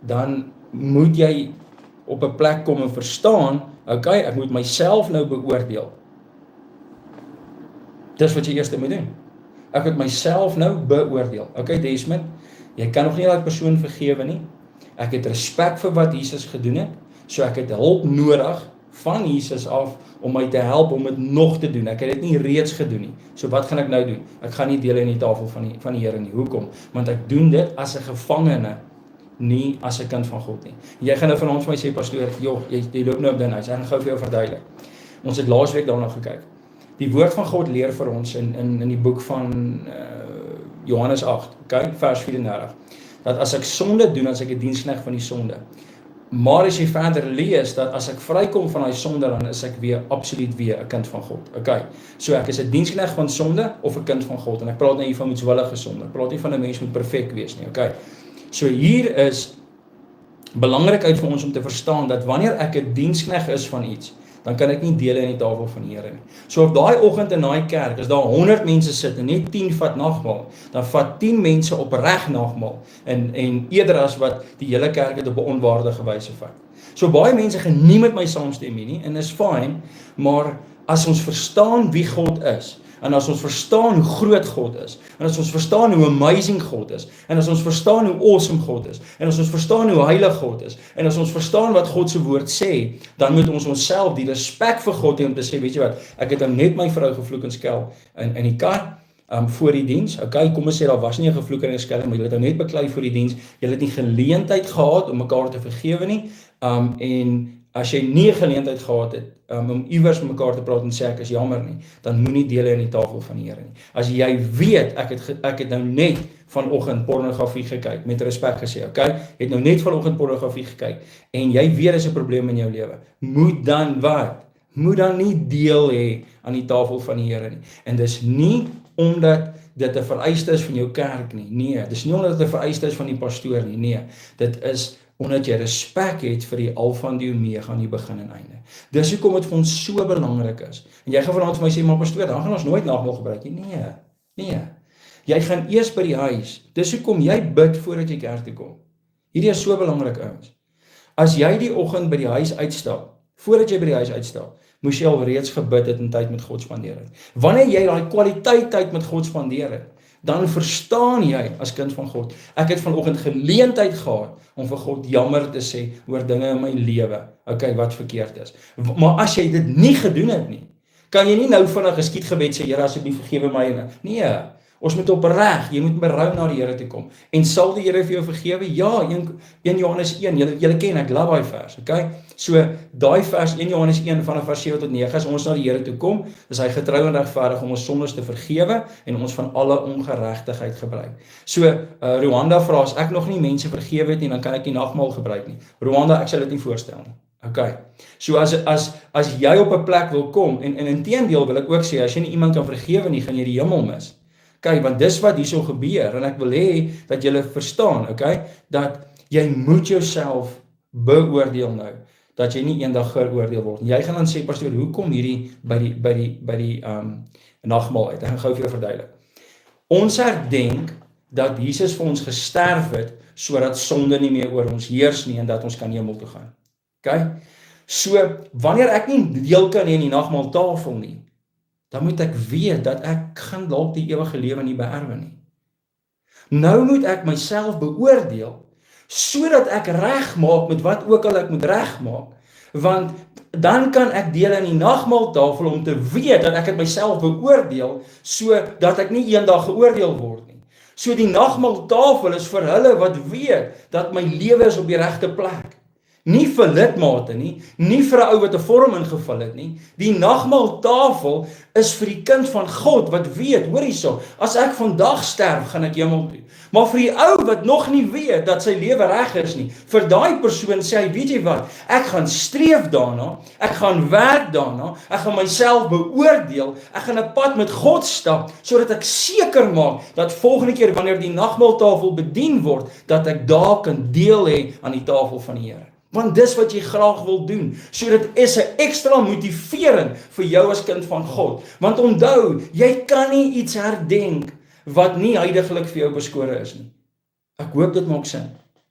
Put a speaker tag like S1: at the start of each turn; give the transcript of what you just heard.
S1: dan moet jy op 'n plek kom en verstaan, okay, ek moet myself nou beoordeel. Dis wat jy eers moet doen. Ek moet myself nou beoordeel. Okay, Desmond, jy kan nog nie daai persoon vergewe nie. Ek het respek vir wat Jesus gedoen het, so ek het hulp nodig van Jesus af om my te help om dit nog te doen. Ek het dit nie reeds gedoen nie. So wat gaan ek nou doen? Ek gaan nie deel in die tafel van die Here nie. Hoekom? Want ek doen dit as 'n gevangene, nie as 'n kind van God nie. Jy gaan nou vanaand vir my sê, pastoor, joh, jy loop nou op dun ys. Ek gaan gou vir jou verduidelik. Ons het laasweek daarna gekyk. Die woord van God leer vir ons in die boek van Johannes 8, okay, vers 34, dat as ek sonde doen, as ek 'n diensknegt van die sonde. Maar as jy verder lees, dat as ek vrykom van daai sonde, dan is ek weer absoluut weer 'n kind van God. Okay. So ek is 'n diensknegt van sonde of 'n kind van God. En ek praat nie hier van moetswillige sonde. Ek praat nie van 'n mens moet perfek wees nie. Okay. So hier is belangrikheid vir ons om te verstaan dat wanneer ek 'n diensknegt is van iets, dan kan ek nie deel in die tafel van die Here nie. So op daai oggend in daai kerk, as daar 100 mense sit en net 10 vat nagmaal, dan vat 10 mense opreg nagmaal en eerder as wat die hele kerk dit op 'n onwaardige wyse vat. So baie mense gaan nie met my saamstem nie en is fyn, maar as ons verstaan wie God is, en as ons verstaan hoe groot God is, en as ons verstaan hoe amazing God is, en as ons verstaan hoe awesome God is, en as ons verstaan hoe heilig God is, en as ons verstaan wat God se woord sê, dan moet ons onsself die respek vir God hê om te sê, weet jy wat, ek het nou net my vrou gevloek en skel in die kar, voor die diens. Okay, kom ons sê daar was nie 'n gevloek en 'n skelm, maar julle het nou net beklei voor die diens. Julle het nie geleentheid gehad om mekaar te vergewe nie. En as jy nie 'n geleentheid gehad het om iewers met mekaar te praat en sê ek is jammer nie, dan moenie deel in die tafel van die Here nie. As jy weet ek het nou net vanoggend pornografie gekyk, met respek gesê, okay? Het nou net vanoggend pornografie gekyk en jy weet dis 'n probleem in jou lewe. Moet dan wat? Moet dan nie deel hê aan die tafel van die Here nie. En dis nie omdat dit 'n vereiste is van jou kerk nie. Nee, dis nie omdat dit 'n vereiste is van die pastoor nie. Nee, dit is omdat jy respek het vir die Alfa en die Omega aan die begin en einde. Dis hoekom dit vir ons so belangrik is. En jy gaan vanaand vir my sê, maar pastoor, dan gaan ons nooit nagmaal gebruik nie. Nee. Jy gaan eers by die huis. Dis hoekom jy bid voordat jy kerk toe kom. Hierdie is so belangrik, ouens. As jy die oggend by die huis uitstel, voordat jy by die huis uitstel, moes jy al reeds gebid het en tyd met God spandeer het. Wanneer jy daai kwaliteit tyd met God spandeer het, dan verstaan jy as kind van God, ek het vanoggend geleentheid gehad om vir God jammer te sê oor dinge in my lewe, okay, wat verkeerd is. Maar as jy dit nie gedoen het nie, kan jy nie nou vinnig 'n skietgebed sê, Here asseblief vergewe my. Nee, ons moet opreg, jy moet berou na die Here toe kom. En sal die Here vir jou vergewe? Ja, 1 Johannes 1, julle ken, ek love daai vers, okay? So, daai vers, 1 Johannes 1 vanaf vers 7 tot 9, as ons na die Here toe kom, is hy getrou en regverdig om ons sondes te vergewe en ons van alle ongeregtigheid gebruik. So, Rwanda vra, as ek nog nie mense vergewe het nie, dan kan ek nie nagmaal gebruik nie. Rwanda, ek sal dit nie voorstel nie. Okay. So as jy op 'n plek wil kom, en inteendeel wil ek ook sê, as jy nie iemand kan vergewe nie, gaan jy die hemel mis. Kyk, want dis wat hierso gebeur, en ek wil hê dat julle verstaan, okay, dat jy moet jouself beoordeel nou, dat jy nie eendag geoordeel word. Jy gaan dan sê, pastoor, hoekom hierdie by die nagmaal uit? Ek gaan gou vir jou verduidelik. Ons herdenk dat Jesus vir ons gesterf het, sodat sonde nie meer oor ons heers nie, en dat ons kan hemel toe gaan. Okay? So, wanneer ek nie deel kan hê in die nagmaaltafel nie, dan moet ek weet dat ek gaan dalk die ewige lewe nie beerwe nie. Nou moet ek myself beoordeel, sodat ek regmaak met wat ook al ek moet regmaak, want dan kan ek deel in die nagmaaltafel om te weet dat ek het myself beoordeel, sodat ek nie eendag geoordeel word nie. So die nagmaaltafel is vir hulle wat weet dat my lewe is op die regte plek. Nie vir lidmate nie, nie vir 'n ou wat 'n vorm ingevul het nie. Die nagmaaltafel is vir die kind van God wat weet, hoor hierso, as ek vandag sterf, gaan ek hemel toe. Maar vir die ou wat nog nie weet dat sy lewe reg is nie, vir daai persoon sê hy, weet jy wat, ek gaan streef daarna, ek gaan werk daarna, ek gaan myself beoordeel, ek gaan 'n pad met God stap, sodat ek seker maak, dat volgende keer wanneer die nagmaaltafel bedien word, dat ek daar kan deel hê aan die tafel van die Here. Want dis wat jy graag wil doen. So dit is 'n ekstra motivering vir jou as kind van God. Want onthou, jy kan nie iets herdenk wat nie heiliglik vir jou beskore is nie. Ek hoop dit maak sin.